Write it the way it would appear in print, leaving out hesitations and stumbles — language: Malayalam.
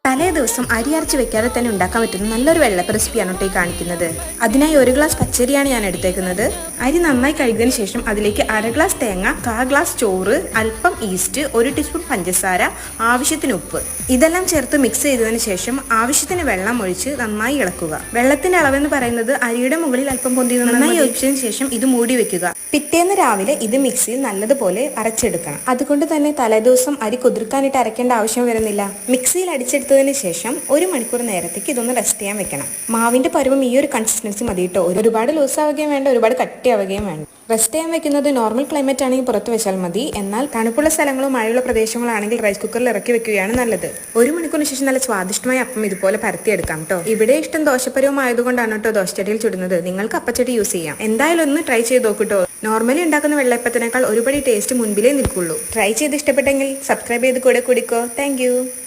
തലേ ദിവസം അരി അരച്ച് വെക്കാതെ തന്നെ ഉണ്ടാക്കാൻ പറ്റുന്ന നല്ലൊരു വെള്ളപ്പ റെസിപ്പിയാണ് കേട്ടോ ഈ കാണിക്കുന്നത്. അതിനായി 1 ഗ്ലാസ് പച്ചരിയാണ് ഞാൻ എടുത്തേക്കുന്നത്. അരി നന്നായി കഴുകിയതിനു ശേഷം അതിലേക്ക് 1/2 ഗ്ലാസ് തേങ്ങ, 1/4 ഗ്ലാസ് ചോറ്, അല്പം ഈസ്റ്റ്, 1 ടീസ്പൂൺ പഞ്ചസാര, ആവശ്യത്തിന് ഉപ്പ് ഇതെല്ലാം ചേർത്ത് മിക്സ് ചെയ്തതിനു ശേഷം ആവശ്യത്തിന് വെള്ളം ഒഴിച്ച് നന്നായി ഇളക്കുക. വെള്ളത്തിന്റെ അളവെന്ന് പറയുന്നത് അരിയുടെ മുകളിൽ അല്പം പൊന്തി നന്നായി ഒഴിച്ചതിന് ശേഷം ഇത് മൂടി വെക്കുക. പിറ്റേന്ന് രാവിലെ ഇത് മിക്സിയിൽ നല്ലതുപോലെ അരച്ചെടുക്കണം. അതുകൊണ്ട് തന്നെ തലേദിവസം അരി കുതിർക്കാനിട്ട് അരയ്ക്കേണ്ട ആവശ്യം വരുന്നില്ല. മിക്സിയിൽ അടിച്ചെടുത്തതിന് ശേഷം 1 മണിക്കൂർ നേരത്തേക്ക് ഇതൊന്ന് റെസ്റ്റ് ചെയ്യാൻ വെക്കണം. മാവിന്റെ പരുവം ഈ ഒരു കൺസിസ്റ്റൻസി മതി കേട്ടോ. ഒരുപാട് ലൂസ് ആവുകയും വേണ്ട, ഒരുപാട് കട്ടിയാവുകയും വേണ്ട. റെസ്റ്റ് ചെയ്യാൻ വെക്കുന്നത് നോർമൽ ക്ലൈമറ്റ് ആണെങ്കിൽ പുറത്ത് വെച്ചാൽ മതി. എന്നാൽ തണുപ്പുള്ള സ്ഥലങ്ങളോ മഴയുള്ള പ്രദേശങ്ങളോ ആണെങ്കിൽ റൈസ് കുക്കറിൽ ഇറക്കി വെക്കുകയാണ് നല്ലത്. 1 മണിക്കൂറിന് ശേഷം നല്ല സ്വാദിഷ്ടമായ അപ്പം ഇതുപോലെ പരത്തിയെടുക്കാം കേട്ടോ. ഇവിടെ ഇഷ്ടം ദോശപ്പരവും ആയതുകൊണ്ടാണ് കേട്ടോ ദോശച്ചട്ടിയിൽ ചുടുന്നത്. നിങ്ങൾക്ക് അപ്പച്ചട്ടി യൂസ് ചെയ്യാം. എന്തായാലും ഒന്ന് ട്രൈ ചെയ്ത് നോക്കൂട്ടോ. നോർമലി ഉണ്ടാക്കുന്ന വെള്ളയപ്പത്തിനേക്കാൾ ഒരുപടി ടേസ്റ്റ് മുൻപിലേ നിൽക്കുള്ളൂ. ട്രൈ ചെയ്ത് ഇഷ്ടപ്പെട്ടെങ്കിൽ സബ്സ്ക്രൈബ് ചെയ്ത് കൂടെ കുടിക്കോ. താങ്ക്